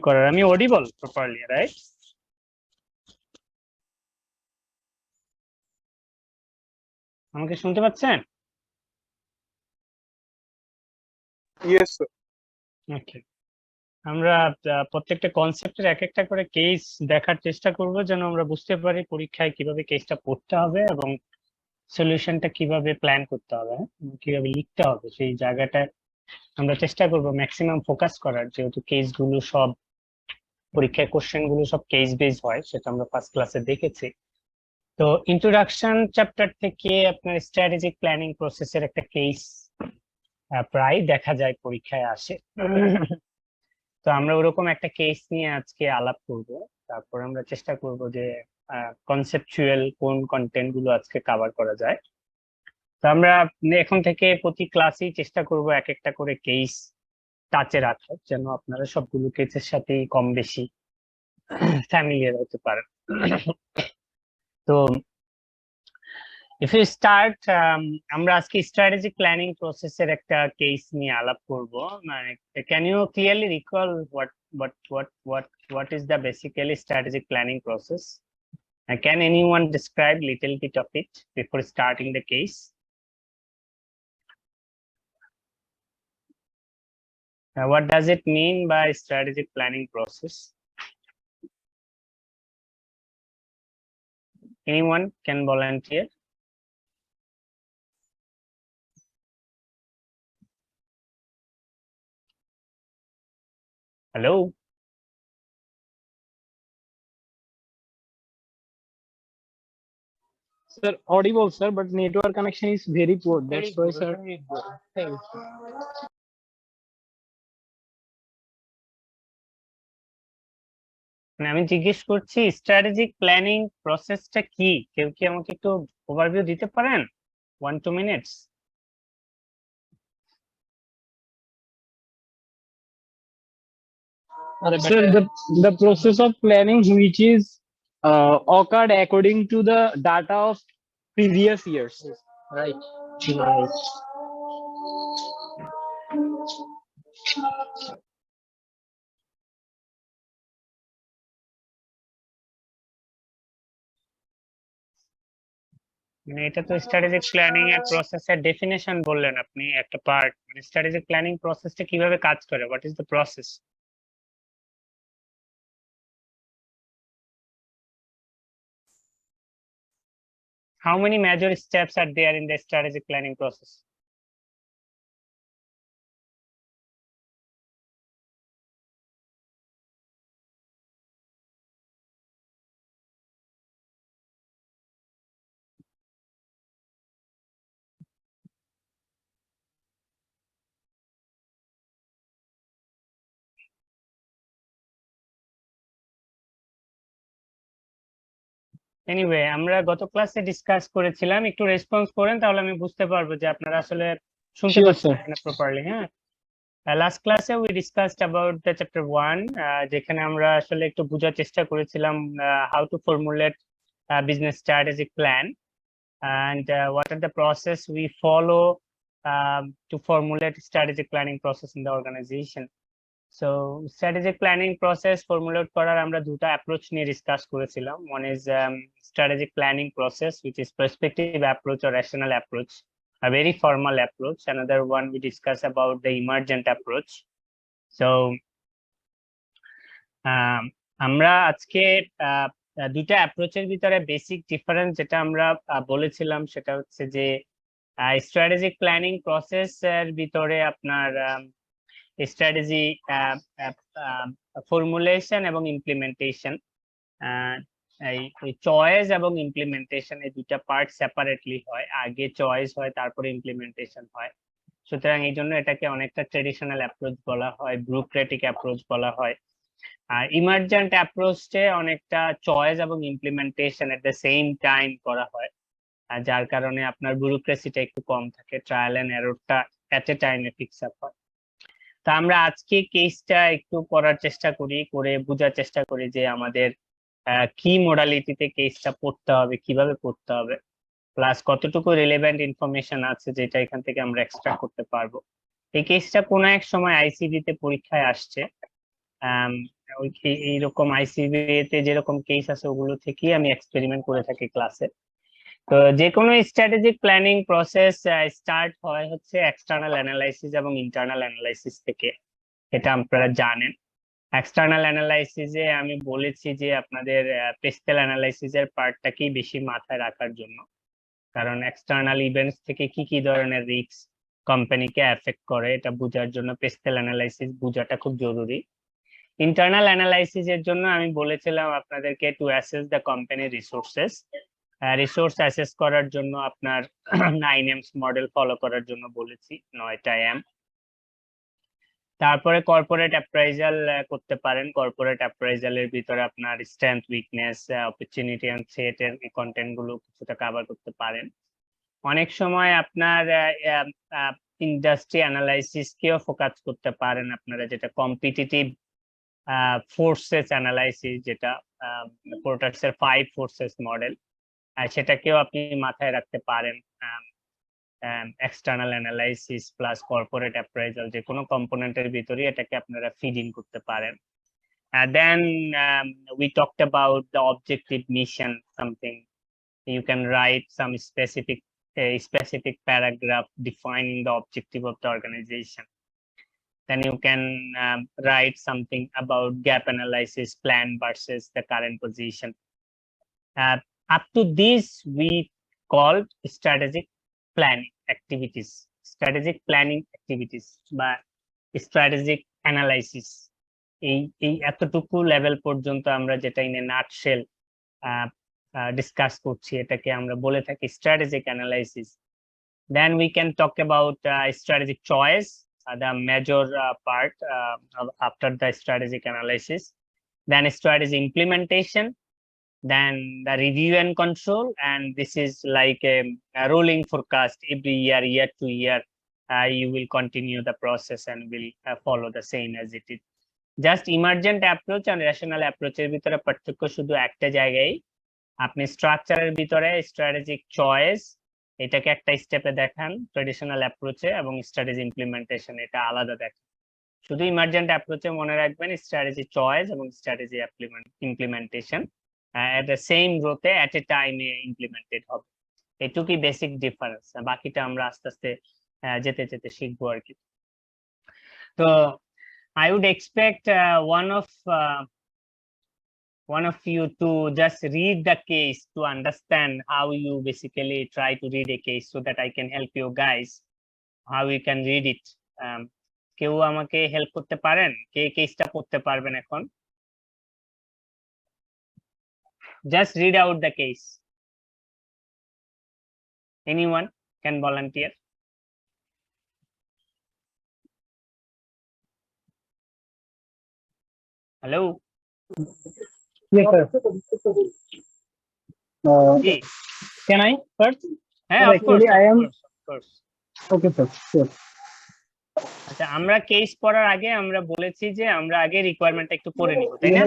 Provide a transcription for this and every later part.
করার। আমি audible properly, right? আমাকে শুনতে পাচ্ছেন? Yes sir. ওকে, আমরা প্রত্যেকটা কনসেপ্টের এক একটা করে কেস দেখার চেষ্টা করব, যেন আমরা বুঝতে পারি পরীক্ষায় কিভাবে কেসটা পড়তে হবে এবং সলিউশনটা কিভাবে প্ল্যান করতে হবে, কিভাবে লিখতে হবে। সেই জায়গাটায় আমরা চেষ্টা করব ম্যাক্সিমাম ফোকাস করার, যেহেতু কেসগুলো সব পরীক্ষায় কোশ্চেন গুলো সব কেস বেস হয়, সেটা আমরা ফার্স্ট ক্লাসে দেখেছি। তো ইন্ট্রোডাকশন চ্যাপ্টার থেকে আপনার স্ট্র্যাটেজিক প্ল্যানিং প্রসেসের একটা কেস প্রায় দেখা যায় পরীক্ষায় আসে। তো আমরা ওরকম একটা কেস নিয়ে আজকে আলাপ করব। তারপর আমরা চেষ্টা করব যে কনসেপচুয়াল কোন কন্টেন্ট গুলো আজকে কভার করা যায়। তো আমরা এখন থেকে প্রতি ক্লাসেই চেষ্টা করব এক একটা করে কেস টাচে রাখার, যেন আপনারা সবগুলো কেসের সাথেই কম বেশি ফ্যামিলিয়ার হতে পারেন। তো if you start, আমরা আজকে স্ট্র্যাটেজিক প্ল্যানিং প্রসেসের একটা কেস নিয়ে আলাপ করব। মানে can you clearly recall what is the basically strategic planning process? Can anyone describe little bit of it before starting the case? What does it mean by strategic planning process? Anyone can volunteer? Hello? Sir, audible, sir, but network connection is very poor. That's why, sir. আমি জিজ্ঞেস করছি strategic planning প্রসেসটা কি? কেউ কি আমাকে একটু overview দিতে পারেন? 1-2 minutes. Sir, the process of planning which is occurred according to the data of previous years, right? মানে এটা তো স্ট্র্যাটেজিক প্ল্যানিং এর প্রসেসের ডেফিনেশন বললেন আপনি, একটা পার্ট। মানে স্ট্র্যাটেজিক প্ল্যানিং প্রসেসটা কিভাবে কাজ করে, what is the process? How many major steps are there in the strategic planning process? Anyway, আমরা গত ক্লাসে ডিসকাস করেছিলাম, একটু রেসপন্স করেন তাহলে আমি বুঝতে পারবো যে আপনারা আসলে শুনতে পাচ্ছেন কিনা প্রপারলি। হ্যাঁ, লাস্ট ক্লাসে we discussed about the chapter 1, যেখানে আমরা আসলে একটু বোঝার চেষ্টা করেছিলাম how to formulate business strategic plan and what are the process we follow to formulate strategic planning process in the organization. So strategic planning process formulate করার আমরা দুটো অ্যাপ্রোচ নিয়ে ডিসকাস করেছিলাম। One is strategic planning process, which is perspective approach or rational approach, a very formal approach. Another one we discuss about the emergent approach. So আমরা আজকে দুইটা অ্যাপ্রোচের ভিতরে basic difference যেটা আমরা বলেছিলাম সেটা হচ্ছে যে স্ট্র্যাটেজিক প্ল্যানিং প্রসেস এর ভিতরে আপনার স্ট্র্যাটেজি ফর্মুলেশন এবং ইমপ্লিমেন্টেশন, এই চয়েস এবং ইমপ্লিমেন্টেশন এই দুইটা পার্ট সেপারেটলি হয়। আগে চয়েস হয়, তারপরে ইমপ্লিমেন্টেশন হয়। সুতরাং এই জন্য এটাকে অনেকটা ট্রেডিশনাল অ্যাপ্রোচ বলা হয়, ব্যুরোক্রেটিক অ্যাপ্রোচ বলা হয়। ইমার্জেন্ট অ্যাপ্রোচে অনেকটা চয়েস এবং implementation at the same time করা হয়, যার কারণে আপনার ব্যুরোক্রেসিটা একটু কম থাকে, ট্রায়াল এন্ড এররটা এট এ টাইমে ফিক্স আপ হয়। তা আমরা আজকে কেসটা একটু পড়ার চেষ্টা করি, করে বোঝার চেষ্টা করি যে আমাদের কি মডালিটিতে কেসটা পড়তে হবে, কিভাবে পড়তে হবে, প্লাস কতটুকু রিলেভেন্ট ইনফরমেশন আছে যেটা এখান থেকে আমরা এক্সট্রাক্ট করতে পারবো। এই কেসটা কোনো এক সময় আইসিডি তে পরীক্ষায় আসছে। ওই এইরকম আইসিবি তে যেরকম কেস আছে ওগুলো থেকেই আমি এক্সপেরিমেন্ট করে থাকি ক্লাসে। তো যে কোনো স্ট্র্যাটেজিক প্ল্যানিং প্রসেস স্টার্ট হয় হচ্ছে এক্সটার্নাল অ্যানালাইসিস এবং ইন্টারনাল অ্যানালাইসিস থেকে, এটা আপনারা জানেন। এক্সটার্নাল অ্যানালাইসিসে আমি বলেছি যে আপনাদের পেস্টেল অ্যানালাইসিসের পার্টটাকেই বেশি মাথায় রাখার জন্য, কারণ এক্সটার্নাল ইভেন্টস থেকে কি কি ধরনের রিস্ক কোম্পানিকে এফেক্ট করে এটা বোঝার জন্য পেস্টেল অ্যানালাইসিস বোঝাটা খুব জরুরি। ইন্টারনাল অ্যানালাইসিস এর জন্য আমি বলেছিলাম আপনাদেরকে to assess the company resources, resource assess করার জন্য আপনার 9M's মডেল ফলো করার জন্য বলেছি, 9টা M। তারপরে কর্পোরেট অ্যাপ্রাইজাল করতে পারেন। কর্পোরেট অ্যাপ্রাইজালের ভিতরে আপনার strength, weakness, opportunity and threat এর কন্টেন্ট গুলো কিছুটা কভার করতে পারেন। অনেক সময় আপনার ইন্ডাস্ট্রি অ্যানালাইসিস কেও ফোকাস করতে পারেন আপনারা, যেটা কম্পিটিটিভ ফোর্সেস অ্যানালাইসিস, যেটা পোর্টার্সের 5 ফোর্সেস মডেল, সেটাকেও আপনি মাথায় রাখতে পারেন। External analysis plus corporate appraisal যে কোনো কম্পোনেন্টের ভিতরে এটাকে আপনারা ফিড ইন করতে পারেন। Then we talked about the objective mission, something you can write some specific paragraph defining the objective of the organization. Then you can write something about gap analysis, plan versus the current position. Up to this we called strategic planning activities, বা strategic analysis। এই এতটুকু level পর্যন্ত আমরা যেটা in a nutshell discuss করছি এটাকে আমরা বলে থাকি strategic analysis. Then we can talk about strategic choice, the major part after the strategic analysis. Then strategy implementation, then the review and control, and this is like a rolling forecast. Every year to year you will continue the process and will follow the same as it is. Just emergent approach আর rational অ্যাপ্রোচের ভিতরে পার্থক্য শুধু একটা জায়গায়, আপনি স্ট্রাকচারের ভিতরে স্ট্র্যাটেজিক চয়েস এটাকে একটা স্টেপে দেখান ট্রেডিশনাল অ্যাপ্রোচে, এবং স্ট্র্যাটেজি ইমপ্লিমেন্টেশন এটা আলাদা দেখান। শুধু ইমার্জেন্ট অ্যাপ্রোচে মনে রাখবেন স্ট্র্যাটেজি চয়েস এবং strategy implementation at the same রোতে এট এ টাইমে ইমপ্লিমেন্টেড হবে। এটুকুই বেসিক ডিফারেন্স, বাকিটা আমরা আস্তে আস্তে যেতে যেতে শিখবো আর কি। তো I would expect one of you to just read the case to understand how you basically try to read a case, so that I can help you guys how you can read it. কেউ আমাকে help করতে পারেন? কে কেসটা পড়তে পারবেন এখন? Just read out the case. Anyone can volunteer? Hello? Yes, sir. Can I first? হ্যাঁ, of course, Actually, I am. of course. Okay, sir. Sure. আচ্ছা, আমরা কেস পড়ার আগে আমরা বলেছি যে আমরা আগে রিকোয়ারমেন্টটা একটু পড়ে নিব, তাই না?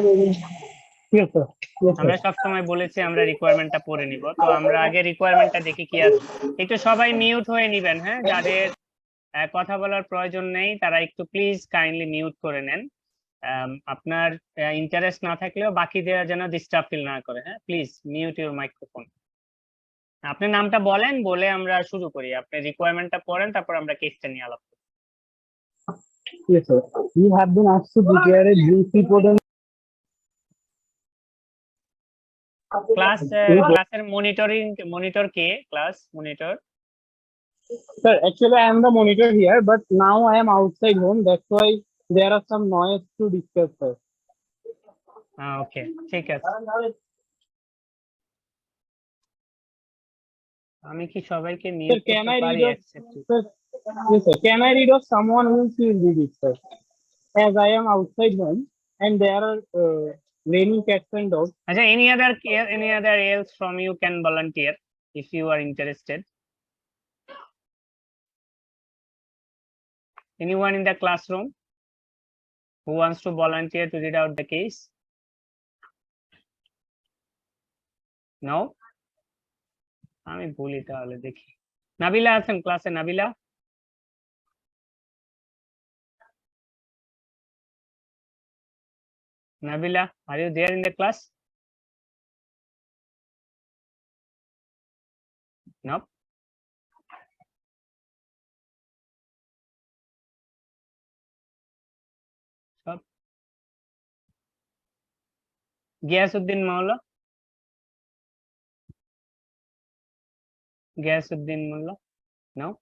Yes, sir. Yes, আমরা sir. সবসময় বলেছি আমরা রিকোয়ারমেন্টটা পড়ে নিব। তো আমরা আগে রিকোয়ারমেন্টটা দেখি কি আছে। একটু সবাই মিউট হয়ে নিবেন, হ্যাঁ? যাদের কথা বলার প্রয়োজন নেই তারা একটু প্লিজ কাইন্ডলি মিউট করে নেন। আপনার ইন্টারেস্ট না থাকলেও বাকিদের যেন ডিস্টার্ব ফিল না করে, হ্যাঁ? Please mute your microphone. আপনার নামটা বলেন, বলে আমরা শুরু করি। আপনি রিকোয়ারমেন্টটা পড়েন, তারপর আমরা কেসটা নিয়ে আলাপ করি। Yes, sir. You have been asked to prepare a brief report on ক্লাসের monitor K? Class monitor? Sir, actually, I am the monitor here, but now I am outside home. That's why there are some noise to discuss, sir. ওকে, ঠিক আছে। আমি কি সবাইকে mute Sir, can করতে I পারি? read of, sir? Yes, sir. Can I read of someone who will read it, sir? As I am outside home and there are raining cats and dogs. আচ্ছা, any other else from you can volunteer if you are interested. Anyone in the classroom who wants to volunteer to read out the case? No? আমি বলি তাহলে দেখি। নাবিলা আছেন ক্লাসে? Nabila? Nabila, are you there in the class? Nope. Stop. Giyasuddin Maula. Giyasuddin Mullah. No.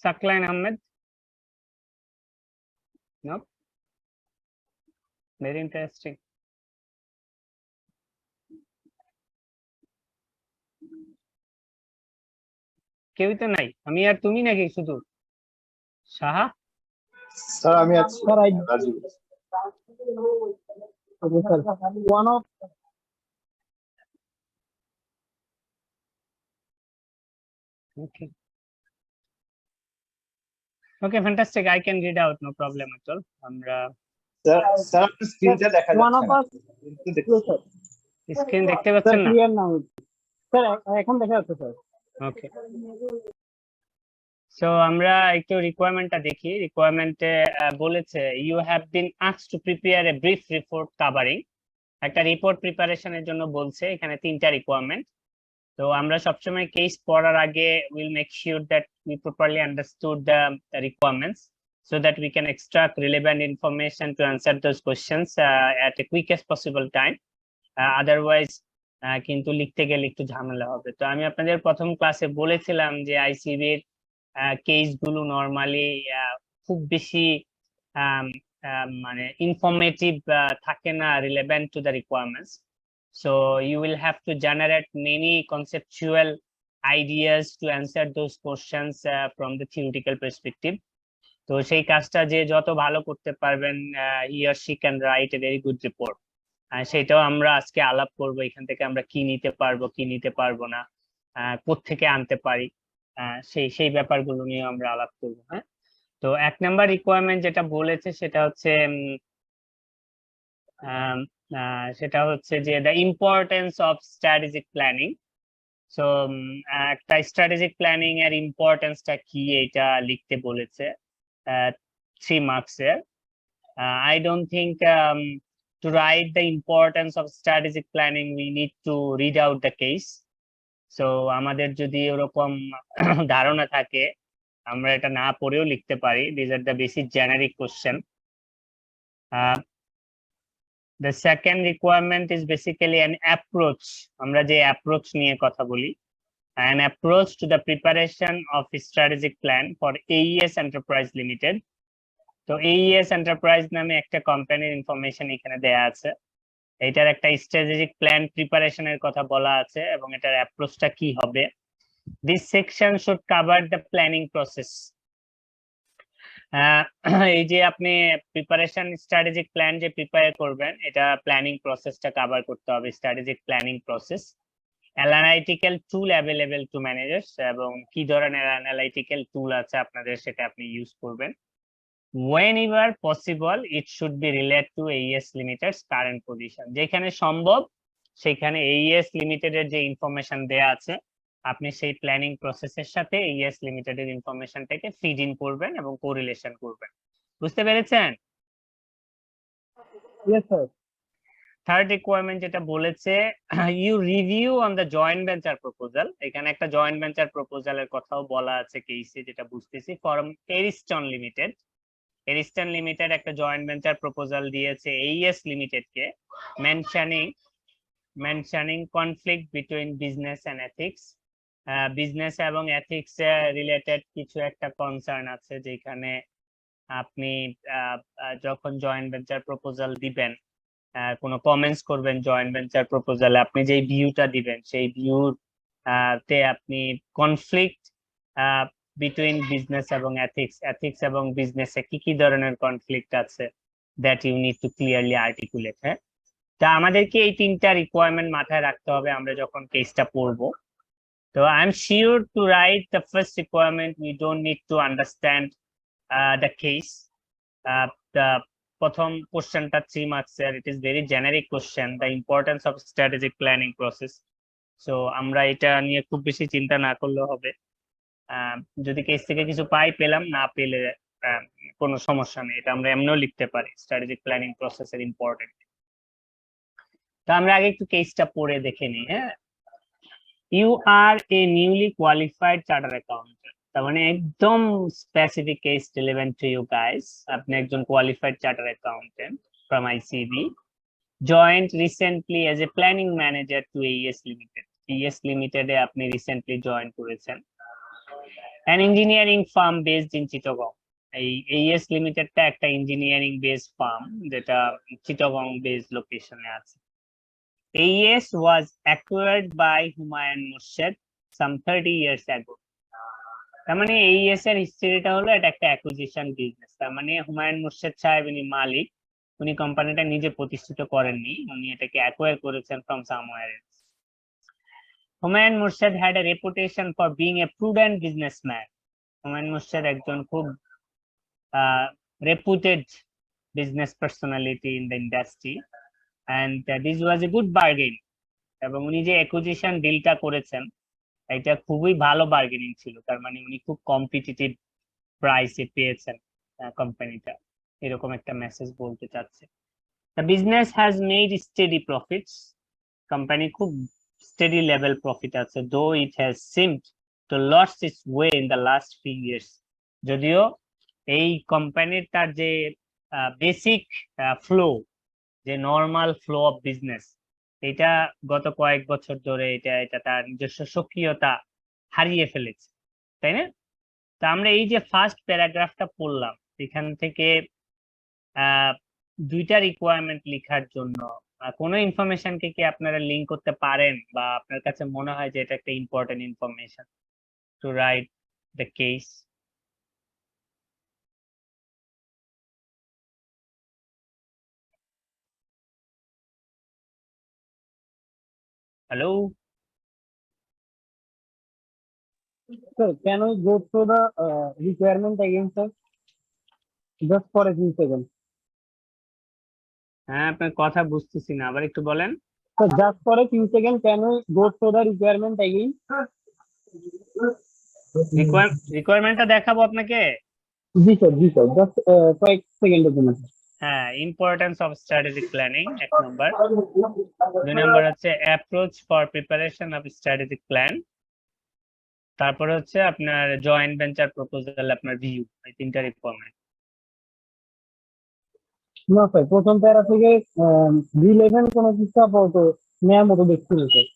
Saklain Ahmed. Nope. Very interesting. কেউই তো নাই, আমি আর তুমি নাকি শুধু? সাহা, স্যার আমি আছি Sir, Rajib. one of okay. Okay, fantastic. I can read out, no problem at all. আমরা স্যার স্যার আপনার স্ক্রিনটা দেখা one যাচ্ছে of না। us. একটু দেখুন। স্ক্রিন দেখতে Sir, পাচ্ছেন না? clear now. Sir, এখন দেখা যাচ্ছে স্যার। ওকে, সো আমরা একটু রিকোয়ারমেন্টটা দেখি। রিকোয়ারমেন্টে বলেছে you have been asked to prepare a brief report covering. একটা রিপোর্ট প্রিপারেশনের জন্য বলছে, এখানে 3টা রিকোয়ারমেন্ট। তো আমরা সবসময় কেস পড়ার আগে will make sure that we properly understood the requirements so that we can extract relevant information to answer those questions at a quickest possible time. Otherwise কিন্তু লিখতে গেলে একটু ঝামেলা হবে। তো আমি আপনাদের প্রথম ক্লাসে বলেছিলাম যে আইসিবির কেস গুলো নরমালি খুব বেশি মানে ইনফরমেটিভ থাকে না, relevant to the requirements. So you will have to generate many conceptual ideas to answer those questions from the theoretical perspective. তো সেই কাজটা যে যত ভালো করতে পারবেন, he or she can write a very good report. সেটাও আমরা আজকে আলাপ করব, এখান থেকে আমরা কি নিতে পারবো কি নিতে পারবো না, কোত্থেকে আনতে পারি, সেই ব্যাপারগুলো নিয়ে আমরা আলাপ করব। হ্যাঁ, তো 1 নাম্বার রিকোয়ারমেন্ট যেটা বলেছে সেটা হচ্ছে যে the importance of strategic planning. So একটা স্ট্র্যাটেজিক প্ল্যানিং এর ইম্পর্টেন্সটা কি এটা লিখতে বলেছে 3 মার্কসের। I don't think to write the importance of strategic planning we need to read out the case. So আমাদের যদি এরকম ধারণা থাকে আমরা এটা না পড়েও লিখতে পারি। These are the basic generic question. The second requirement is basically an approach. আমরা যে approach নিয়ে কথা বলি, an approach to the preparation of a strategic plan for AES Enterprise Limited. তো AES Enterprise নামে একটা কোম্পানির ইনফরমেশন এখানে দেয়া আছে। এটার একটা স্ট্র্যাটেজিক প্ল্যান প্রিপারেশনের কথা বলা আছে এবং এটার অ্যাপ্রোচটা কি হবে। This section should cover the planning process. এই যে আপনি প্রিপারেশন স্ট্র্যাটেজিক প্ল্যান যে প্রিপেয়ার করবেন, এটা প্ল্যানিং প্রসেসটা কভার করতে হবে, strategic planning process. Analytical tool available to managers, এবং কি ধরনের অ্যানালাইটিক্যাল টুল আছে আপনাদের সেটা আপনি ইউজ করবেন। Whenever possible it should be related to AES Limited's current position. যেখানে সম্ভব সেখানে AES Limited এর যে ইনফরমেশন দেয়া আছে আপনি সেই প্ল্যানিং প্রসেসের সাথে AES Limited এর ইনফরমেশনটাকে ফিড ইন করবেন এবং কোরিলেশন করবেন। বুঝতে পেরেছেন? Yes, sir. থার্ড রিকোয়ারমেন্ট যেটা বলেছে you review on the joint venture proposal. এখানে একটা জয়েন্ট ভেঞ্চার প্রপোজালের কথাও বলা আছে কেসে, যেটা বুঝতেছি from Ariston limited. Ariston limited একটা জয়েন্ট ভেঞ্চার প্রপোজাল দিয়েছে AES লিমিটেড কে, mentioning conflict between business and ethics. Business এবং এথিক্স রিলেটেড কিছু একটা কনসার্ন আছে, যেখানে আপনি যখন জয়েন্ট ভেঞ্চার প্রপোজাল দিবেন, কোনো কমেন্টস করবেন জয়েন্ট ভেঞ্চার প্রপোজালে, আপনি যে ভিউটা দিবেন সেই ভিউর তে আপনি কনফ্লিক্ট বিটুইন বিজনেস এবং এথিক্স এবং বিজনেসে কি কি ধরনের কনফ্লিক্ট আছে, that you need to clearly articulate. হ্যাঁ, তা আমাদেরকে এই 3টা রিকোয়ারমেন্ট মাথায় রাখতে হবে আমরা যখন কেসটা পড়বো। তো I am sure to write the first requirement, we don't need to understand the case. The প্রথম কোশ্চেনটা 3 মার্কসের, it is very generic question, the importance of strategic planning process. So আমরা এটা নিয়ে খুব বেশি চিন্তা না করলেও হবে। যদি কেস থেকে কিছু পেলাম, না পেলে কোনো সমস্যা নেই, এটা আমরা এমনিও লিখতে পারি, স্ট্র্যাটেজিক প্ল্যানিং প্রসেসের ইম্পর্টেন্ট। তো আমরা আগে একটু কেসটা পড়ে দেখে নিই। হ্যাঁ, you are a newly qualified charter accountant, তার মানে একদম specific case relevant to you guys. আপনি একজন qualified charter accountant from ICB, joined recently as a planning manager to AES Limited. AES Limited এ আপনি রিসেন্টলি জয়েন করেছেন। an engineering firm based in Chittagong. এই AES Limited টা একটা engineering based farm যেটা Chittagong based লোকেশনে আছে। AES was acquired by Humayun Murshid some 30 years ago. তার মানে AES এর হিস্ট্রিটা হলো এটা একটা অ্যাকুইজিশন বিজনেস। তার মানে হুমায়ুন মুর্শেদ সাহেব ইনি মালিক, উনি কোম্পানিটা নিজে প্রতিষ্ঠিত করেননি, উনি এটাকে অ্যাকোয়ার করেছেন from somewhere else. Humayun Murshed had a reputation for being a prudent businessman. Humayun Murshed একজন খুব রেপুটেড business personality in the industry, and this was a good bargain. এবং উনি যে অ্যাকুইজিশন ডিলটা করেছেন এটা খুবই ভালো বার্গেনিং ছিল, তার মানে উনি খুব কম্পিটিটিভ প্রাইসে পেয়েছেন কোম্পানিটা, এরকম একটা মেসেজ বলতে চাচ্ছে। The business has made steady profits. Company খুব স্টেডি লেভেল প্রফিট আছে, though it has seemed to lost its way in the last few years. যদিও এই কোম্পানির তার যে বেসিক ফ্লো, যে নর্মাল ফ্লো অফ বিজনেস, এটা গত কয়েক বছর ধরে এটা তার নিজস্ব সক্রিয়তা হারিয়ে ফেলেছে, তাই না? তো আমরা এই যে ফার্স্ট প্যারাগ্রাফটা পড়লাম, এখান থেকে দুইটা রিকোয়ারমেন্ট লেখার জন্য কোনো ইনফরমেশনকে কি আপনারা লিঙ্ক করতে পারেন, বা আপনার কাছে মনে হয় যে এটা একটা important information to write the case? Hello, Sir, can we go through the requirement again, sir? Just for a few seconds. হ্যাঁ আপনার কথা বুঝতেছি না, আবার একটু বলেন। So just for a few seconds, can we go through the requirement again? রিকোয়ারমেন্টটা দেখাবো আপনাকে। जी sir, just for a second of the হ্যাঁ, ইম্পর্টেন্স অফ স্ট্র্যাটেজিক প্ল্যানিং এক নম্বর, দুই নম্বর হচ্ছে approach for preparation of strategic plan, তারপর হচ্ছে আপনার জয়েন্ট ভেঞ্চার প্রপোজাল, আপনার ভিউ, এই তিনটা রিকোয়ারমেন্ট। না স্যার, প্রথম প্যারা থেকে রিলেভেন্ট কোনো কিছু আপাতত নেয়ার মতো দেখছি না স্যার।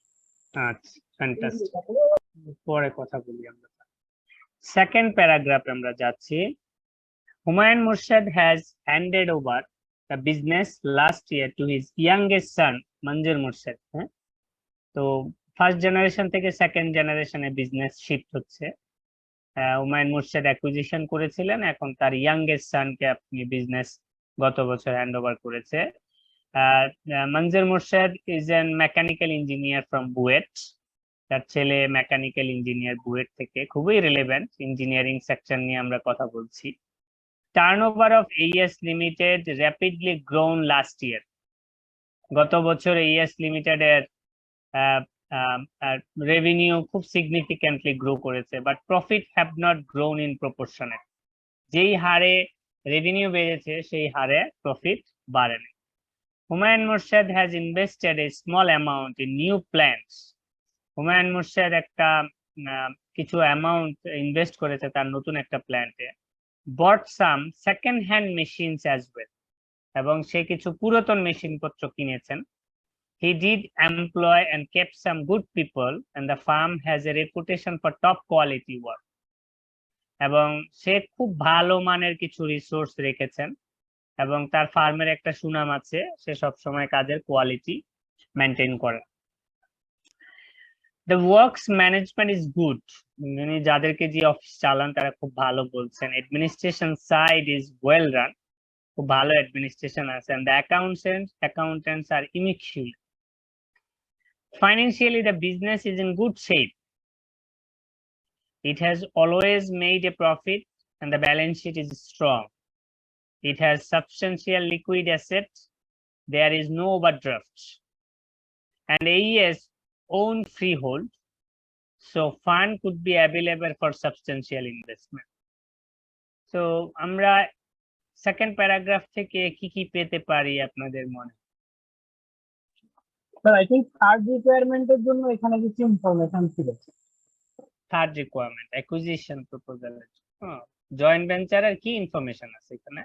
আচ্ছা, ফ্যান্টাস্টিক, পরে কথা বলি আমরা। সেকেন্ড প্যারাগ্রাফে আমরা যাচ্ছি। Humayun Murshed has handed over the business last year to his youngest son Manzur Murshed. হ্যাঁ, তো ফার্স্ট জেনারেশন থেকে সেকেন্ড জেনারেশনে বিজনেস শিফট হচ্ছে। হুমায়ুন মুর্শেদ অ্যাকুইজিশন করেছিলেন, এখন তার ইয়াংগেস্ট সানকে আপনি বিজনেস গত বছর হ্যান্ড ওভার করেছে। Manzur Murshed is an mechanical engineer from BUET, তার ছেলে মেকানিক্যাল ইঞ্জিনিয়ার বুয়েট থেকে, খুবই রিলেভেন্ট ইঞ্জিনিয়ারিং সেকশন নিয়ে আমরা কথা বলছি। Turnover of AES limited rapidly grown last year, গত বছর AES লিমিটেড এর রেভিনিউ খুব সিগনিফিক্যান্টলি গ্রো করেছে, but profit have not grown in proportionate. যেই হারে রেভিনিউ বেড়েছে সেই হারে প্রফিট বাড়েনি। Humayun Murshed has invested a small amount in new plants. Humayun Murshed একটা কিছু অ্যামাউন্ট ইনভেস্ট করেছে তার নতুন একটা প্ল্যান্টে। But some second hand machines as well, এবং সে কিছু পুরাতন মেশিনপত্র কিনেছেন। He did employ and kept some good people, and the firm has a reputation for top quality work. এবং সে খুব ভালো মানের কিছু রিসোর্স রেখেছেন, এবং তার ফার্মের একটা সুনাম আছে, সে সবসময় কাজের কোয়ালিটি মেনটেন করে। The works management is good. উনি যাদেরকে যে অফিস চালান তারা খুব ভালো বলছেন। Administration side is well run, খুব ভালো অ্যাডমিনিস্ট্রেশন আছে, and the accountants are immaculate. Financially, the business is in good shape. It has always made a profit, and the balance sheet is strong. It has substantial liquid assets. There is no overdraft, and AES own freehold, so fund could be available for substantial investment. তো আমরা second paragraph থেকে কি কি পেতে পারি আপনাদের মনে? Sir I think third রিকোয়ারমেন্টের জন্য এখানে কিছু ইনফরমেশন ছিল। থার্ড রিকোয়ারমেন্ট অ্যাকুইজিশন প্রপোজালের জয়েন্ট ভেঞ্চারের কি ইনফরমেশন আছে এখানে?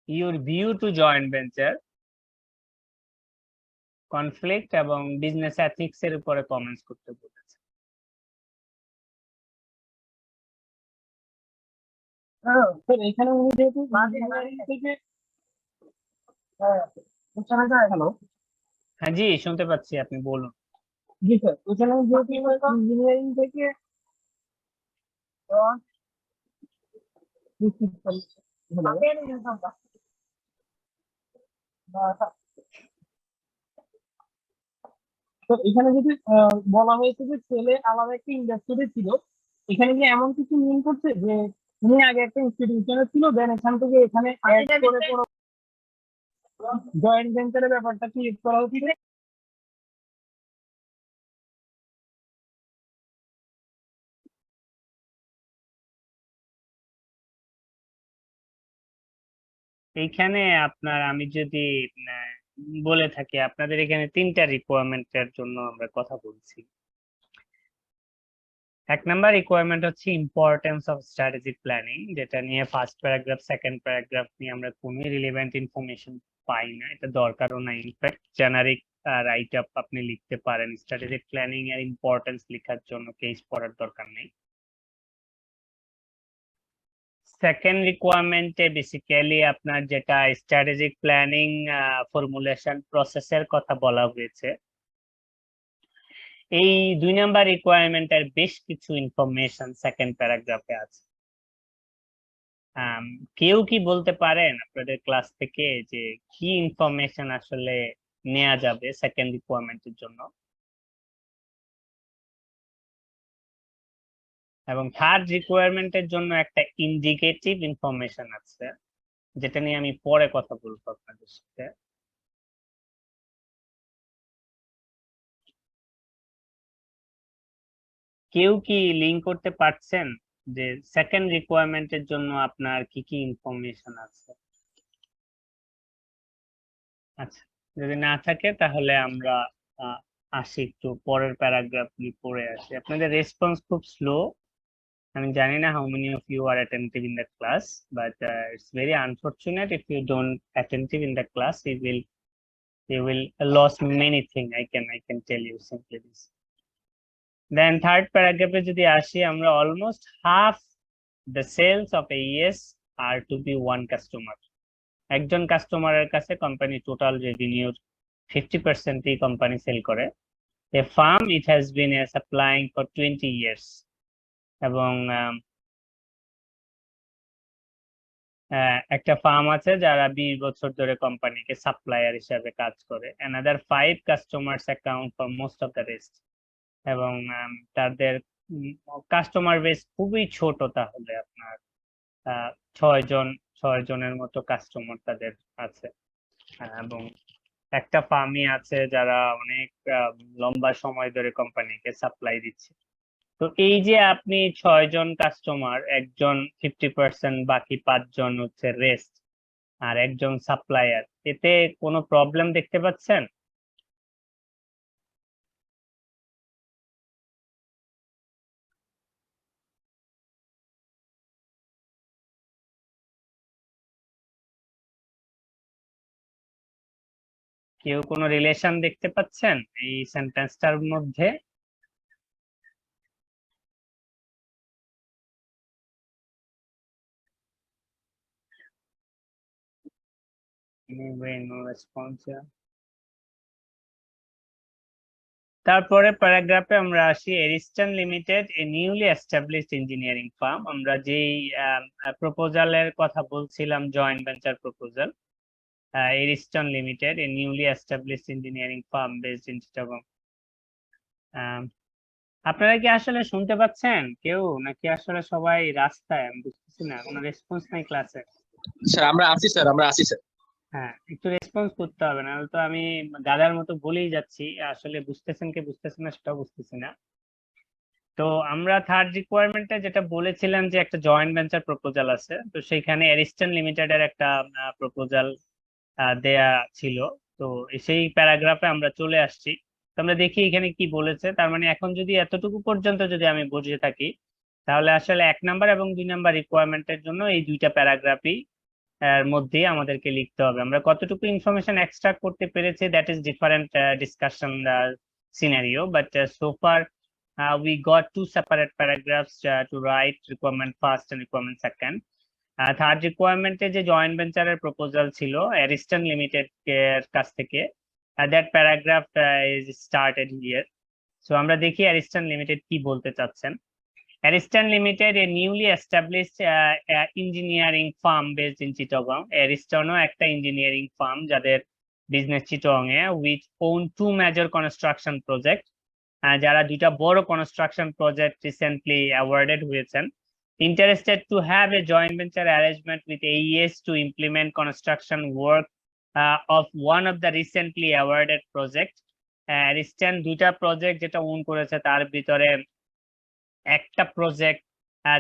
Your view to joint venture, conflict এবং বিজনেস এথিক্স এর উপরে কমেন্টস করতে বলেছে। স্যার এখানে উনি যেহেতু ইঞ্জিনিয়ারিং থেকে হ্যালো হ্যাঁ জি, শুনতে পাচ্ছি, আপনি বলুন। জি স্যার, এখানে যেহেতু ইঞ্জিনিয়ারিং থেকে তো এখানে যদি বলা হয়েছে যে ছেলে আলাদা একটা ইন্ডাস্ট্রিতে ছিল, এখানে কি এমন কিছু মিন করছে যে উনি আগে একটা ইনস্টিটিউশনে ছিল, দেন এখান থেকে এখানে অ্যাড করে জয়েন্ট ভেঞ্চারের ব্যাপারটা ক্রিয়েট করা হচ্ছে? এইখানে আপনার আমি যদি বলে থাকি, আপনাদের এখানে তিনটা রিকোয়ারমেন্টের জন্য আমরা কথা বলছি। এক নাম্বার রিকোয়ারমেন্ট হচ্ছে ইম্পর্টেন্স অফ স্ট্র্যাটেজিক প্ল্যানিং, যেটা নিয়ে ফার্স্ট প্যারাগ্রাফ সেকেন্ড প্যারাগ্রাফ নিয়ে আমরা কোনো রিলেভেন্ট ইনফরমেশন পাই না, এটা দরকারও না। ইনফ্যাক্ট জেনারিক রাইট আপ আপনি লিখতে পারেন, স্ট্র্যাটেজিক প্ল্যানিং এর ইম্পর্টেন্স লেখার জন্য কেস পড়ার দরকার নেই। সেকেন্ড রিকোয়ারমেন্টে বেসিক্যালি আপনার যেটা স্ট্র্যাটেজিক প্ল্যানিং ফর্মুলেশন প্রসেসের কথা বলা হয়েছে, এই 2 নাম্বার রিকোয়ারমেন্টের বেশ কিছু ইনফরমেশন সেকেন্ড প্যারাগ্রাফে আছে। কেউ কি বলতে পারেন আপনাদের ক্লাস থেকে যে কি ইনফরমেশন আসলে নেওয়া যাবে সেকেন্ড রিকোয়ারমেন্টের জন্য? এবং থার্ড রিকোয়ারমেন্টের জন্য একটা ইন্ডিকেটিভ ইনফরমেশন আছে, যেটা নিয়ে আমি পরে কথা বলবো আপনাদের সাথে। কেউ কি লিঙ্ক করতে পারছেন যে সেকেন্ড রিকোয়ারমেন্টের জন্য আপনার কি কি ইনফরমেশন আছে? আচ্ছা, যদি না থাকে তাহলে আমরা আসি একটু পরের প্যারাগ্রাফ পড়ে আসি। আপনাদের রেসপন্স খুব স্লো। আমি জানি না how many of you are attentive in the class, but it's very unfortunate if you don't attentive in the class, you will lose many things. I can tell you simply this. Then third paragraph যদি আসি, আমরা almost half the sales of AES are to be one customer. একজন কাস্টমারের কাছে company total রেভিনিউর 50% company sell করে। A firm it has been supplying for 20 years, এবং একটা farm আছে যারা 20 বছর ধরে কোম্পানিকে সাপ্লায়ার হিসাবে কাজ করে। another 5 customers account for most of the rest, এবং তাদের কাস্টমার বেস খুবই ছোট, তাহলে আপনার 6 জনের মতো কাস্টমার তাদের আছে। এবং একটা ফার্মই আছে যারা অনেক লম্বা সময় ধরে কোম্পানিকে সাপ্লাই দিচ্ছে। তো এই যে আপনি 6 জন কাস্টমার, একজন 50%, বাকি 5 জন হচ্ছে রেস্ট, আর একজন সাপ্লায়ার, এতে কোনো প্রবলেম দেখতে পাচ্ছেন? কেউ কোনো রিলেশন দেখতে পাচ্ছেন এই সেন্টেন্সটার মধ্যে? Anyway, no response here. তারপরে প্যারাগ্রাফে আমরা আসি এরিস্টন লিমিটেড, এ নিউলি এস্টাবলিশড ইঞ্জিনিয়ারিং ফার্ম। আমরা যেই প্রপোজালের কথা বলছিলাম, joint venture proposal, Ariston limited, A newly established engineering farm based in Chittagong. আপনারা কি আসলে শুনতে পাচ্ছেন কেউ, নাকি আসলে সবাই রাস্তায়? আমি বুঝতেছি না, কোনো রেসপন্স নাই ক্লাসে। স্যার আমরা আছি স্যার। হ্যাঁ, একটু রেসপন্স করতে হবে, না তো আমি গাধার মতো বলেই যাচ্ছি, আসলে বুঝতেছেন কি বুঝতেছেন না সেটাও বুঝতেছি না। তো আমরা থার্ড রিকোয়ারমেন্টে যেটা বলেছিলাম যে একটা জয়েন্ট ভেঞ্চার প্রপোজাল আছে, তো সেইখানে অ্যারিস্টন লিমিটেডের একটা প্রপোজাল দেয়া ছিল। তো সেই প্যারাগ্রাফে আমরা চলে আসছি। তো আমরা দেখি এখানে কি বলেছে। তার মানে এখন যদি এতটুকু পর্যন্ত যদি আমি বুঝে থাকি, তাহলে আসলে 1 নাম্বার এবং 2 নাম্বার রিকোয়ারমেন্টের জন্য এই দুইটা প্যারাগ্রাফই এর মধ্যে আমাদেরকে লিখতে হবে। আমরা কতটুকু ইনফরমেশন এক্সট্রাক্ট করতে পেরেছি, that is different discussion scenario, but so far we got 2 separate paragraphs to write, requirement first and requirement second. Third রিকোয়ারমেন্টে যে জয়েন্ট ভেঞ্চারের প্রপোজাল ছিল অ্যারিস্টন লিমিটেড এর কাছ থেকে, that paragraph is started here. So আমরা দেখি অ্যারিস্টন লিমিটেড কি বলতে চাচ্ছেন। Ariston Limited, a newly established engineering firm based in Chittagong. Ariston একটা engineering firm যাদের business Chittagong A, which own 2 major construction project, যারা 2টা বড় কনস্ট্রাকশন প্রজেক্ট রিসেন্টলি অ্যাওয়ার্ডেড হয়েছেন। Interested to have a joint venture arrangement with AES to implement construction work of one of the recently awarded project. Ariston 2টা project যেটা on করেছে তার ভিতরে একটা project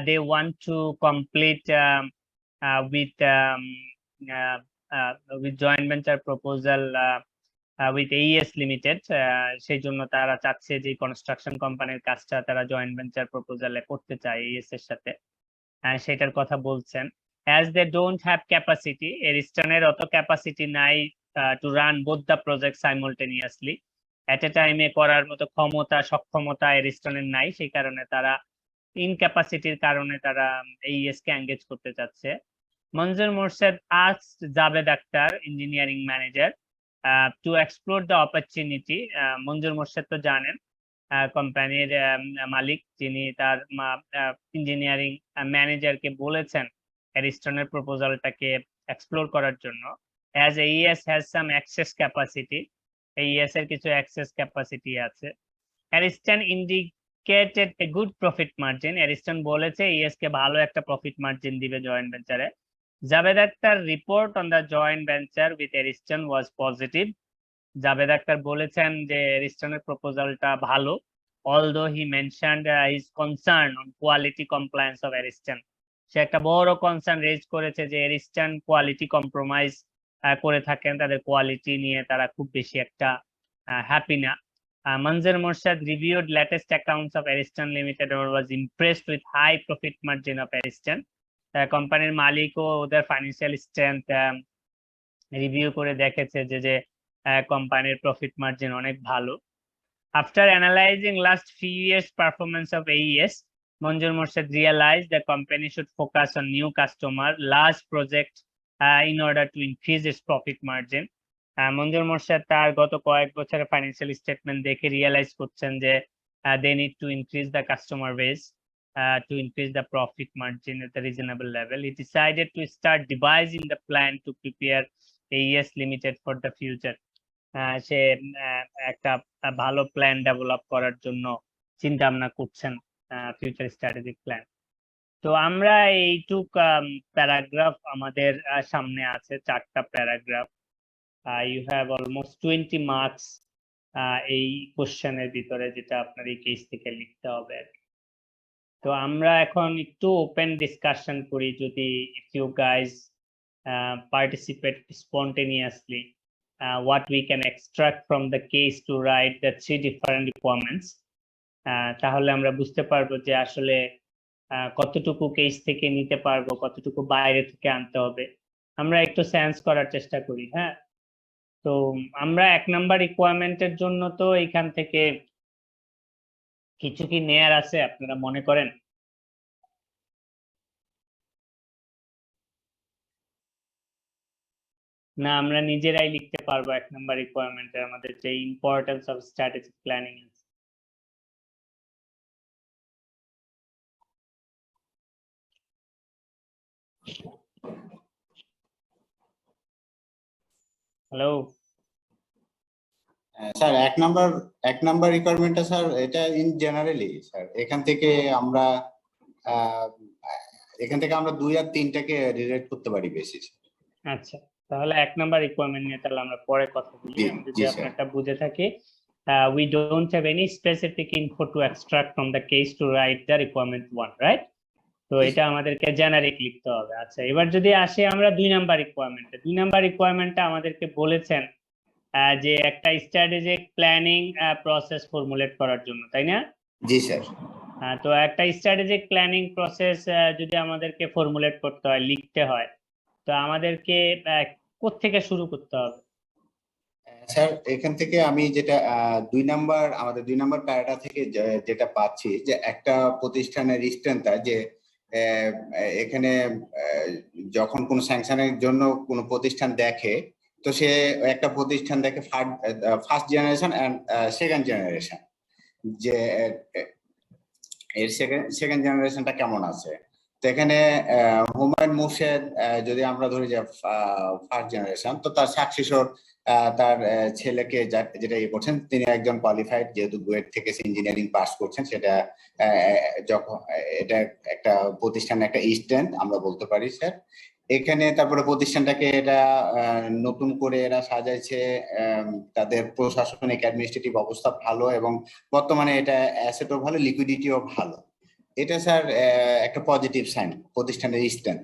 they want to complete with joint venture proposal with AES Limited. সেই জন্য তারা চাচ্ছে যে কনস্ট্রাকশন কোম্পানির কাজটা তারা জয়েন্ট ভেঞ্চার প্রপোজালে করতে চায় AES এর সাথে, সেটার কথা বলছেন। as they don't have capacity, এরিস্টনের অত ক্যাপাসিটি নাই to run both the projects simultaneously, at a time এ করার মতো ক্ষমতা সক্ষমতা এরিস্টনের নাই, সেই কারণে তারা ইনক্যাপাসিটির কারণে তারা AES কে এঙ্গেজ করতে চাচ্ছে। Manzur Murshed asked Javed Akhtar, engineering manager, to explore the opportunity. Manzur Murshed তো জানেন কোম্পানির মালিক, যিনি তার ইঞ্জিনিয়ারিং ম্যানেজারকে বলেছেন অ্যারিস্টনের প্রপোজালটাকে এক্সপ্লোর করার জন্য। as AES has some excess capacity, AES এর কিছু excess capacity আছে। Ariston indicated a good profit margin. Ariston বলেছে AES কে ভালো একটা প্রফিট মার্জিন দিবে জয়েন্ট ভেঞ্চারে। Javed Akhtar report on the joint venture with Ariston was positive. Javed Akhtar বলেছেন যে অ্যারিস্টনের প্রপোজালটা ভালো, although he mentioned his concern on quality compliance of Ariston. সে একটা বড় কনসার্ন রেজ করেছে যে অ্যারিস্টন কোয়ালিটি কম্প্রোমাইজ করে থাকেন, তাদের কোয়ালিটি নিয়ে তারা খুব বেশি একটা হ্যাপি না। Manzur Morshed reviewed latest accounts of Ariston Limited and was impressed with high profit margin of Ariston. কোম্পানির মালিকও ওদের ফাইন্যান্সিয়াল স্ট্রেংথ রিভিউ করে দেখেছে যে কোম্পানির প্রফিট মার্জিন অনেক ভালো। After analyzing last few years performance of AES, Manzur Morshed realized the company should focus on new customer, large project in order to increase its profit margin. মঞ্জুর মোর্শেদ তার গত কয়েক বছরের ফাইন্যান্সিয়াল স্টেটমেন্ট দেখে realise করছেন যে they need to increase the customer base to increase the profit margin at a reasonable level. He decided to start devising the plan to prepare AES Limited for the future. সে একটা ভালো plan develop করার জন্য চিন্তা ভাবনা করছেন, future strategic plan. তো আমরা এইটুক প্যারাগ্রাফ আমাদের সামনে আছে, 4টা paragraph. you have almost 20 marks এই কোশ্চেনের ভিতরে, যেটা আপনার এই কেস থেকে লিখতে হবে। তো আমরা এখন একটু ওপেন ডিসকাশন করি, যদি if you guys participate spontaneously, what we can extract from the case to write the 3 different requirements, তাহলে আমরা বুঝতে পারবো যে আসলে কতটুকু কেস থেকে নিতে পারবো, কতটুকু বাইরে থেকে আনতে হবে। আমরা একটু সেন্স করার চেষ্টা করি। হ্যাঁ, তো আমরা 1 নাম্বার রিকোয়ারমেন্টের জন্য তো এখান থেকে কিছু কি নেয়ার আছে আপনারা মনে করেন? না, আমরা নিজেরাই লিখতে পারবো 1 নাম্বার রিকোয়ারমেন্টে আমাদের যে ইম্পর্টেন্স অফ স্ট্র্যাটেজিক প্ল্যানিং আছে। হ্যালো স্যার, 1 নাম্বার রিকোয়ারমেন্টটা স্যার এটা ইন জেনারেলি স্যার, এখান থেকে আমরা 2 আর 3টাকে রিলেট করতে পারি বেশি। আচ্ছা, তাহলে 1 নাম্বার রিকোয়ারমেন্ট নিয়ে তাহলে আমরা পরে কথা বলি। জি, আমি যদি জি, স্যার। আপনারটা বুঝে থাকি, we don't have any specific info to extract from the case to write the requirement 1, right? তো জি, এটা আমাদেরকে জেনারিক লিখতে হবে। আচ্ছা, এবার যদি আসি আমরা 2 নাম্বার রিকোয়ারমেন্টে, 2 নাম্বার রিকোয়ারমেন্টটা আমাদেরকে বলেছেন যে একটা স্ট্র্যাটেজিক প্ল্যানিং প্রসেস ফর্মুলেট করার জন্য, তাই না? জি স্যার। তো একটা স্ট্র্যাটেজিক প্ল্যানিং প্রসেস যদি আমাদেরকে ফর্মুলেট করতে হয়, লিখতে হয়, তো আমাদেরকে কোত্থেকে শুরু করতে হবে? স্যার এখান থেকে আমি যেটা আমাদের 2 নাম্বার প্যারাটা থেকে যেটা পাচ্ছি যে একটা প্রতিষ্ঠানের স্ট্রেংথ যে আহ, এখানে যখন কোনো স্যাংশনের জন্য কোনো প্রতিষ্ঠান দেখে, তো সে একটা প্রতিষ্ঠান দেখে first generation and second generation, যে এর সেকেন্ড জেনারেশনটা কেমন আছে। তো এখানে হুমায়ুন মুর্শেদ যদি আমরা ধরি যে ফার্স্ট জেনারেশন, তো তার সাকসেসর তার ছেলেকে যেটা ইয়ে করছেন, তিনি একজন কোয়ালিফাইড, যেহেতু বুয়েট থেকে ইঞ্জিনিয়ারিং পাস করছেন, সেটা যখন এটা একটা প্রতিষ্ঠানের একটা স্ট্রেংথ আমরা বলতে পারি স্যার। এখানে তারপরে প্রতিষ্ঠানটাকে এটা নতুন করে এরা সাজাইছে, তাদের প্রশাসনিক অ্যাডমিনিস্ট্রেটিভ অবস্থা ভালো, এবং বর্তমানে এটা অ্যাসেটও ভালো, লিকুইডিটিও ভালো। এটা স্যার একটা পজিটিভ সাইন প্রতিষ্ঠানের strength.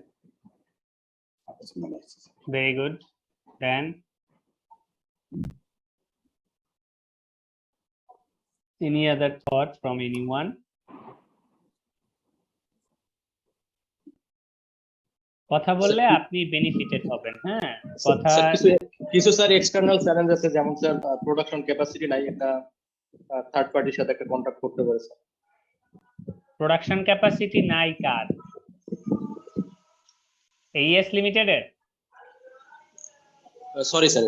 Very good. Then any other thought from anyone? কথা বললে আপনি বেনিফিটেড হবেন। হ্যাঁ, কথা স্যার কিছু স্যার এক্সটার্নাল চ্যালেঞ্জ আছে, যেমন স্যার প্রোডাকশন ক্যাপাসিটি নাই, একটা থার্ড পার্টির সাথে একটা কন্ট্রাক্ট করতে পারে স্যার। প্রোডাকশন ক্যাপাসিটি নাই কার? এইএস লিমিটেডের? সরি স্যার,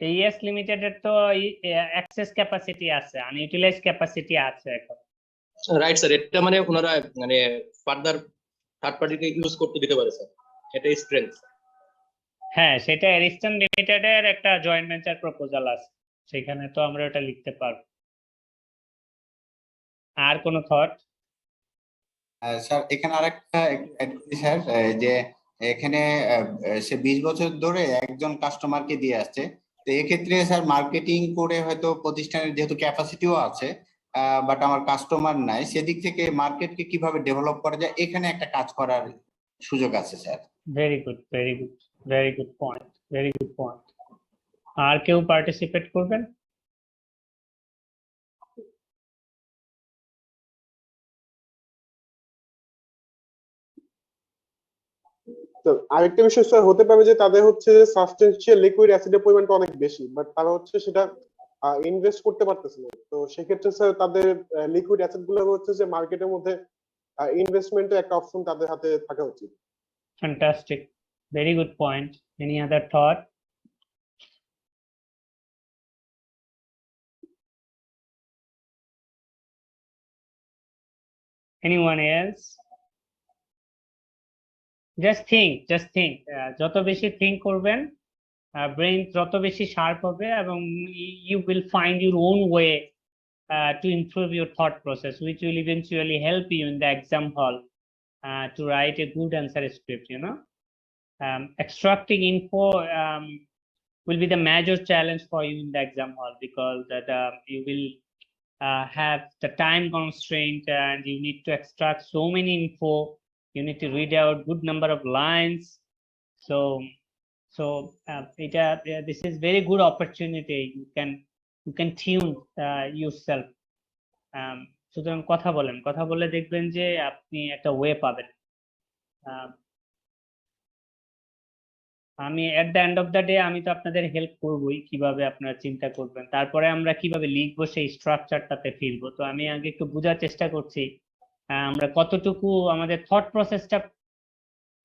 এইএস লিমিটেডের তো অ্যাক্সেস ক্যাপাসিটি আছে, আনইউটিলাইজড ক্যাপাসিটি আছে এখন। রাইট স্যার, এটা মানে ওনারা মানে ফার্দার থার্ড পার্টিকে ইউজ করতে দিতে পারে স্যার, এটা স্ট্রেংথ। হ্যাঁ, সেটা এরিস্টন লিমিটেডের একটা জয়েন্ট ভেঞ্চার প্রপোজাল আছে, সেখানে তো আমরা ওটা লিখতে পারবো। আর কোনো থট? স্যার এখানে আরেকটা স্যার, যে এখানে সে 20 বছর ধরে একজন কাস্টমারকে দিয়ে আসছে। তো এক্ষেত্রে স্যার মার্কেটিং করে হয়তো প্রতিষ্ঠানের যেহেতু ক্যাপাসিটিও আছে, বাট আমার কাস্টমার নাই, সেদিক থেকে মার্কেটকে কিভাবে ডেভেলপ করা যায়, এখানে একটা কাজ করার সুযোগ আছে sir. Very good, very good, very good point, very good point. আর কেউ পার্টিসিপেট করবেন? তো আরেকটা বিষয় স্যার হতে পারে যে তাদের হচ্ছে সাবস্টেন্সিয়াল লিকুইড অ্যাসিডের পরিমাণটা অনেক বেশি, বাট তারা হচ্ছে সেটা ইনভেস্ট করতে পারতেছে না। তো সেক্ষেত্রে স্যার তাদের লিকুইড অ্যাসিড গুলো হচ্ছে যে মার্কেটের মধ্যে ইনভেস্টমেন্টের একটা অপশন তাদের হাতে থাকা উচিত। Fantastic, very good point. Any other thought? Anyone else? Just think, just think. যত বেশি think করবেন, ব্রেন তত বেশি শার্প হবে, এবং you will find your own way to improve your thought process, which will eventually help you in the exam hall to write a good answer script, you know. Extracting info will be the major challenge for you in the exam hall, because that you will have the time constraint and you need to extract so many info. You need to read out good number of lines. So this is very good opportunity. You can tune yourself. সুতরাং কথা বলেন, কথা বলে দেখবেন যে আপনি একটা way পাবেন। আমি at the end of the day আমি তো আপনাদের হেল্প করবোই, কিভাবে আপনারা চিন্তা করবেন, তারপরে আমরা কিভাবে লিখবো সেই স্ট্রাকচারটাতে ফিরবো। তো আমি আগে একটু বোঝার চেষ্টা করছি আমরা কতটুকু আমাদের থট প্রসেসটা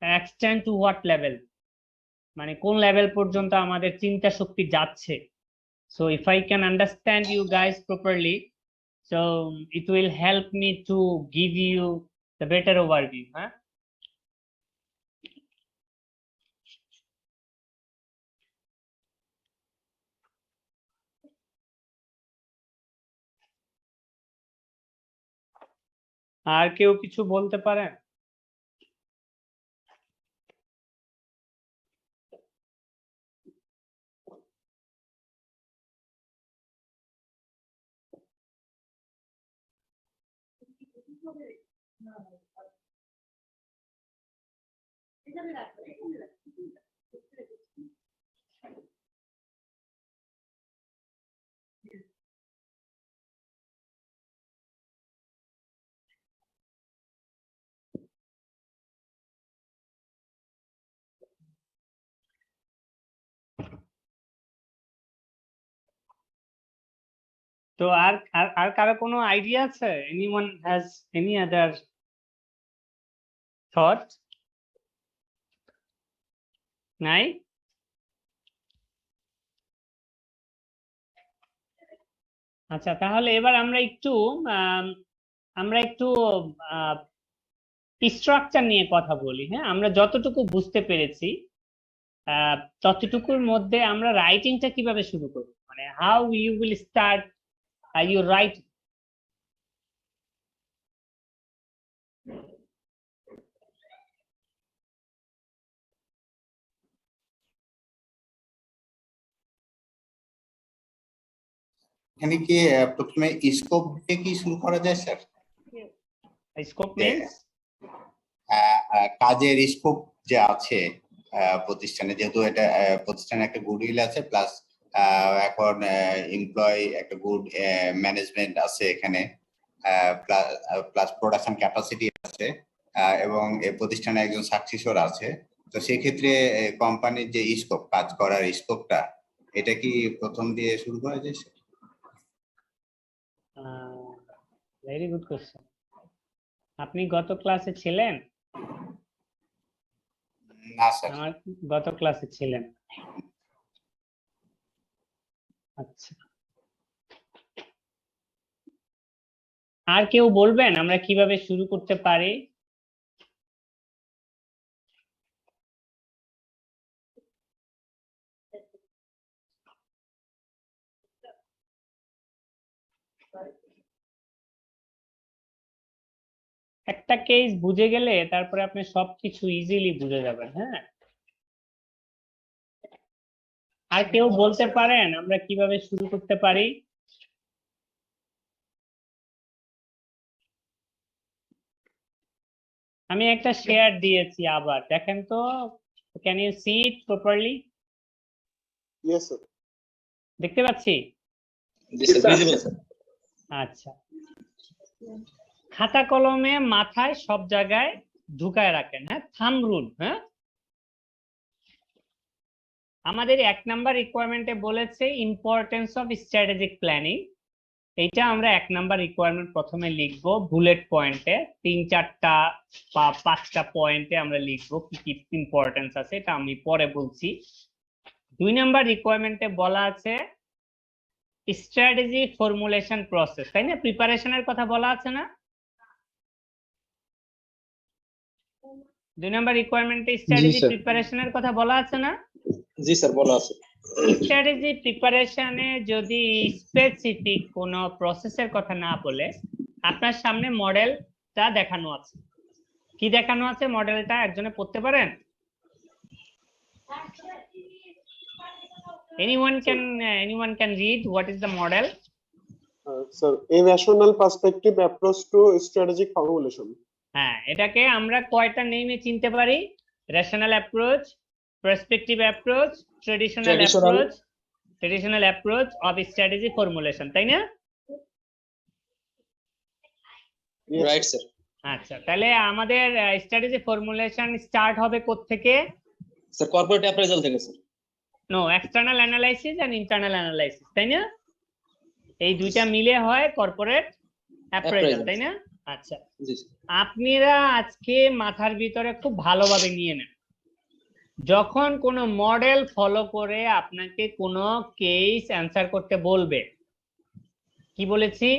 এক্সটেন্ড টু হোয়াট লেভেল, মানে কোন লেভেল পর্যন্ত আমাদের চিন্তা শক্তি যাচ্ছে। So if I can understand you guys properly, so it will help me to give you the better overview. হ্যাঁ, আর কেউ কিছু বলতে পারেন? তো আর আর কারো কোনো আইডিয়া আছে? Anyone has any other thought? নাই? আচ্ছা, তাহলে এবার আমরা একটু স্ট্রাকচার নিয়ে কথা বলি। হ্যাঁ, আমরা যতটুকু বুঝতে পেরেছি ততটুকুর মধ্যে আমরা রাইটিংটা কিভাবে শুরু করব, মানে how you will start your right. এখানে কি প্রথমে স্কোপ দিয়ে কি শুরু করা যায় স্যার? স্কোপ মিন্স কাজের স্কোপ যে আছে প্রতিষ্ঠানে, যেহেতু এটা প্রতিষ্ঠানে একটা গুডউইল আছে, প্লাস এখন এমপ্লয়ি একটা গুড ম্যানেজমেন্ট আছে এখানে, প্লাস প্রোডাকশন ক্যাপাসিটি আছে, এবং এই প্রতিষ্ঠানে একজন সাকসেসর আছে। তো সেক্ষেত্রে কোম্পানির যে স্কোপ, কাজ করার স্কোপটা, এটা কি প্রথম দিয়ে শুরু করা যায়? Very good question. আপনি গত ক্লাসে ছিলেন? না স্যার। আমার গত ক্লাসে ছিলেন। আচ্ছা, আর কেউ বলবেন আমরা কিভাবে শুরু করতে পারি? একটা কেস বুঝে গেলে তারপরে আপনি সবকিছু ইজিলি বুঝে যাবেন। হ্যাঁ, আর কেউ বলতে পারেন আমরা কিভাবে শুরু করতে পারি? আমি একটা শেয়ার দিয়েছি, আবার দেখেন তো, can you see it properly? Yes sir. দেখতে পাচ্ছি? আচ্ছা, খাতা কলমে মাথায় সব জায়গায় ঢুকায় রাখেন। হ্যাঁ, থাম্ব রুল। হ্যাঁ, আমাদের 1 নাম্বার রিকোয়ারমেন্টে বলেছে ইম্পর্টেন্স অফ স্ট্র্যাটেজিক প্ল্যানিং। এইটা আমরা 1 নাম্বার রিকোয়ারমেন্ট প্রথমে লিখবো বুলেট পয়েন্টে, 3-4টা বা 5টা পয়েন্টে আমরা লিখবো কি কি ইম্পর্টেন্স আছে, এটা আমি পরে বলছি। 2 নাম্বার রিকোয়ারমেন্টে বলা আছে স্ট্র্যাটেজি ফর্মুলেশন প্রসেস, তাই না? প্রিপারেশনের কথা বলা আছে না? 2 নাম্বার রিকোয়ারমেন্টে স্ট্র্যাটেজি প্রিপারেশনের কথা বলা আছে না? জি স্যার, বলা আছে। স্ট্র্যাটেজি প্রিপারেশনে যদি স্পেসিফিক কোনো প্রসেসের কথা না বলে আপনার সামনে মডেলটা দেখানো আছে। কি দেখানো আছে মডেলটা? একজনে পড়তে পারেন? anyone can read what is the model? Sir, a rational perspective approach to strategic formulation. হ্যাঁ, এটাকে আমরা কয়টা নেমে চিনতে পারি? Rational approach, perspective approach, traditional approach of strategy formulation, তাই না? Right sir. আচ্ছা, তাহলে আমাদের স্ট্র্যাটেজি ফর্মুলেশন স্টার্ট হবে কোত্থেকে? স্যার, কর্পোরেট অ্যাপ্রাইজাল থেকে sir. No, external analysis and internal analysis, তাই না? এই দুইটা মিলে হয় কর্পোরেট অ্যাপ্রাইজাল, তাই না? আচ্ছা, আপনারা আজকে মাথার ভিতরে খুব ভালোভাবে নিয়ে নেন, যখন কোনো মডেল ফলো করে আপনাকে কোনো কেস অ্যান্সার করতে বলবে, কি বলেছি?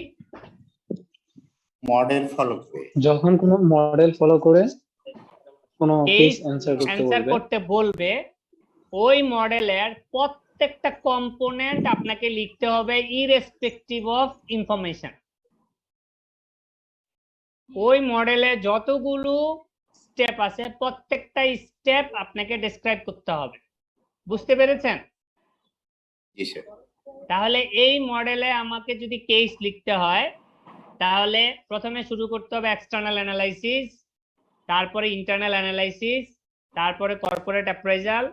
মডেল ফলো করে যখন কোনো মডেল ফলো করে কোনো কেস অ্যানসার করতে বলবে, ওই মডেলের প্রত্যেকটা কম্পোনেন্ট আপনাকে লিখতে হবে ইররেসপেক্টিভ অফ ইনফরমেশন। ওই মডেলে যতগুলো স্টেপ আছে প্রত্যেকটা স্টেপ আপনাকে ডেসক্রাইব করতে হবে। বুঝতে পেরেছেন? জি স্যার। তাহলে এই মডেলে আমাকে যদি কেস লিখতে হয় তাহলে প্রথমে শুরু করতে হবে এক্সটার্নাল অ্যানালাইসিস, তারপরে ইন্টারনাল অ্যানালাইসিস, তারপরে কর্পোরেট অ্যাপ্রাইজাল,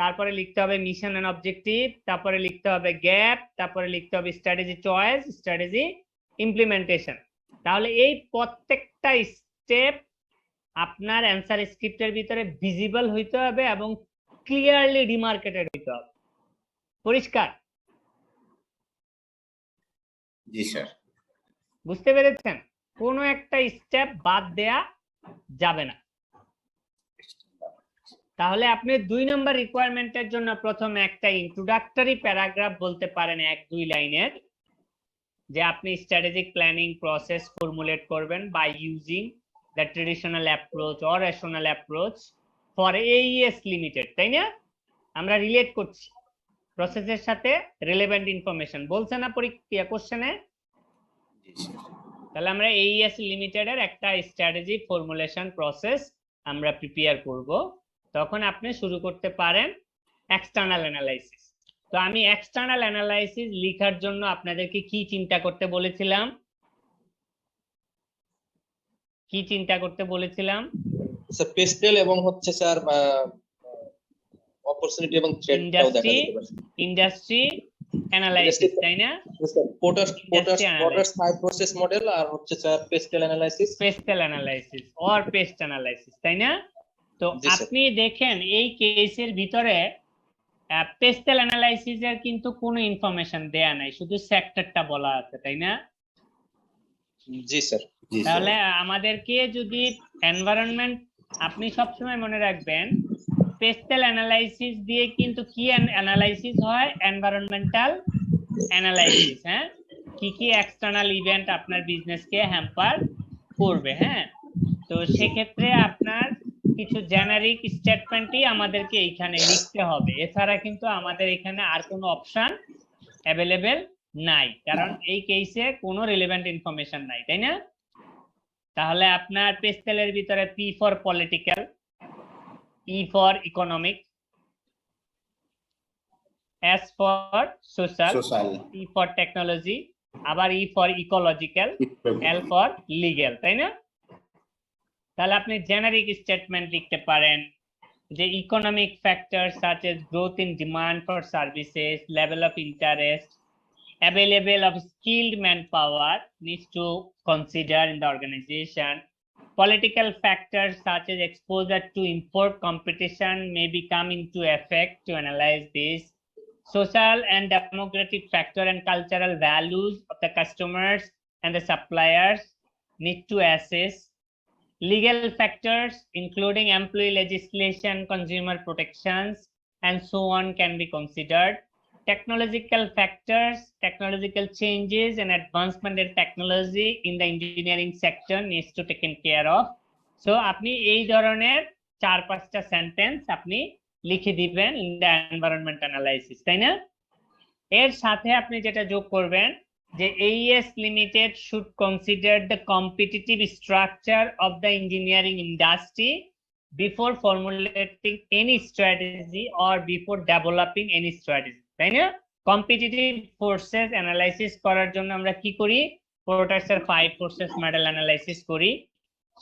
তারপরে লিখতে হবে মিশন এন্ড অবজেক্টিভ, তারপরে লিখতে হবে গ্যাপ, তারপরে লিখতে হবে স্ট্র্যাটেজি চয়েস, স্ট্র্যাটেজি ইমপ্লিমেন্টেশন। তাহলে এই প্রত্যেকটা স্টেপ আপনার অ্যান্সার স্ক্রিপ্টের ভিতরে ভিজিবল হইতে হবে এবং ক্লিয়ারলি রিমার্কেটেড হইতে হবে। পরিষ্কার? জি স্যার। বুঝতে পেরেছেন? কোনো একটা স্টেপ বাদ দেয়া যাবে না। তাহলে আপনি 2 নম্বর রিকোয়ারমেন্টের জন্য প্রথমে একটা ইন্ট্রোডাক্টরি প্যারাগ্রাফ বলতে পারেন 1-2 লাইনের, যে আপনি স্ট্র্যাটেজিক প্ল্যানিং প্রসেস ফর্মুলেট করবেন by using the traditional approach or rational approach for AES limited, তাই না? আমরা রিলেট করছি প্রসেসের সাথে রিলেভেন্ট ইনফরমেশন, বলছে না পরীক্ষা কোশ্চেনে? তাহলে আমরা AES লিমিটেডের একটা স্ট্র্যাটেজি ফর্মুলেশন প্রসেস আমরা প্রিপেয়ার করব। তখন আপনি শুরু করতে পারেন এক্সটার্নাল অ্যানালাইসিস। তো আমি এক্সটার্নাল অ্যানালাইসিস লেখার জন্য আপনাদেরকে কি চিন্তা করতে বলেছিলাম? কি চিন্তা করতে বলেছিলাম? স্যার পেস্টেল এবং হচ্ছে স্যার অপরচুনিটি এবং থ্রেটটাও দেখা যেতে পারে। ইন্ডাস্ট্রি অ্যানালাইসিস, তাই না? পোটাস 5 প্রসেস মডেল আর হচ্ছে sir PESTEL analysis or PEST analysis, তাই না? তো আপনি দেখেন এই কেসের ভিতরে পেস্টেল অ্যানালাইসিস এর কিন্তু কোনো ইনফরমেশন দেয়া নাই, শুধু সেক্টরটা বলা আছে, তাই না? জি স্যার। তাহলে আমাদেরকে যদি এনভায়রনমেন্ট, আপনি সবসময় মনে রাখবেন পেস্টেল অ্যানালাইসিস দিয়ে কিন্তু কি অ্যানালাইসিস হয়? Environmental analysis. হ্যাঁ, কি কি এক্সটার্নাল ইভেন্ট আপনার বিজনেসকে হ্যাম্পার করবে। হ্যাঁ, তো সেক্ষেত্রে আপনার কিছু জেনারিক স্টেটমেন্টই আমাদেরকে এইখানে লিখতে হবে, এছাড়া কিন্তু আমাদের এখানে আর কোনো অপশন অ্যাভেলেবেল নাই, কারণ এই কেসে কোনো রিলেভেন্ট ইনফরমেশন নাই, তাই না? তাহলে আপনার পেস্টেলের ভিতরে P for political, E for economic, S for social, T for technology, আবার E for ecological, L for legal, তাই না? তাহলে আপনি জেনারিক স্টেটমেন্ট লিখতে পারেন যে economic factor such as growth in demand for services, level of interest, available of skilled manpower needs to consider in the organization. Political factors such as exposure to import competition may become into effect to analyze this. Social and demographic factor and cultural values of the customers and the suppliers need to assess. Legal factors including employee legislation, consumer protections, and so on can be considered. Technological factors, technological changes and advancement in technology in the engineering sector needs to taken care of. So আপনি এই ধরনের 4-5টা sentence আপনি লিখে দিবেন in the environment analysis, তাই না? এর সাথে আপনি যেটা যোগ করবেন যে AES Limited should consider the competitive structure of the engineering industry before formulating any strategy or before developing any strategy, তাই না? কম্পিটিটিভ ফোর্সেস অ্যানালাইসিস করার জন্য আমরা কি করি? পোর্টাসের 5 ফোর্সেস মডেল অ্যানালাইসিস করি।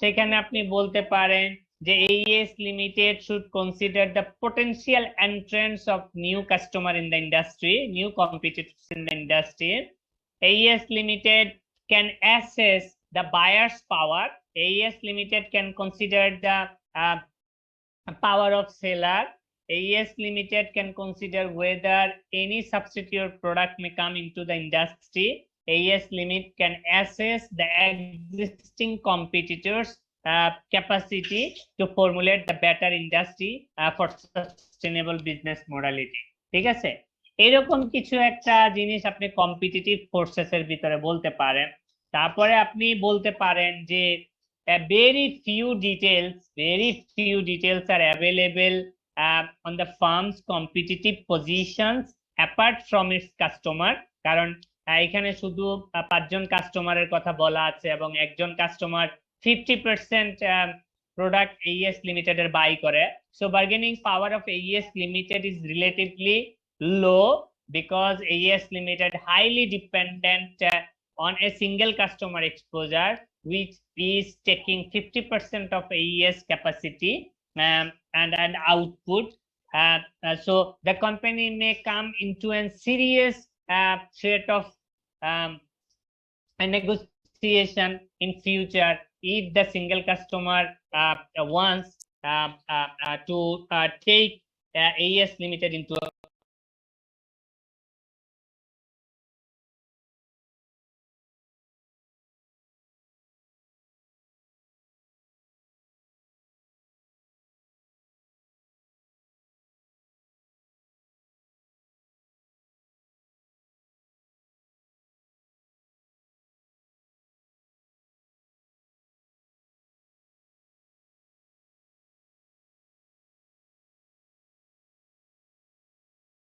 সেখানে আপনি বলতে পারেন যে AES Limited should consider the potential entrance of new customer in the industry, new competitors in the industry. AES Limited can assess the buyer's power. AES Limited can consider the power of seller. AES Limited can consider whether any substitute product may come into the industry. AES Limited can assess the existing competitors' capacity to formulate the better industry for sustainable business modality. ঠিক আছে, এরকম কিছু একটা জিনিস আপনি competitive ফোর্সেসের ভিতরে বলতে পারেন। তারপরে আপনি বলতে পারেন যে very few details are available on the firm's competitive positions apart from its customer, কারণ এখানে শুধু 5 জন কাস্টমারের কথা বলা আছে এবং একজন কাস্টমার 50% প্রোডাক্ট AES Limited এর বাই করে। So bargaining power of AES Limited is relatively low because AES Limited highly dependent on a single customer exposure, which is taking 50% of AES capacity and output. So the company may come into a serious threat of a negotiation in future if the single customer wants to take AES Limited into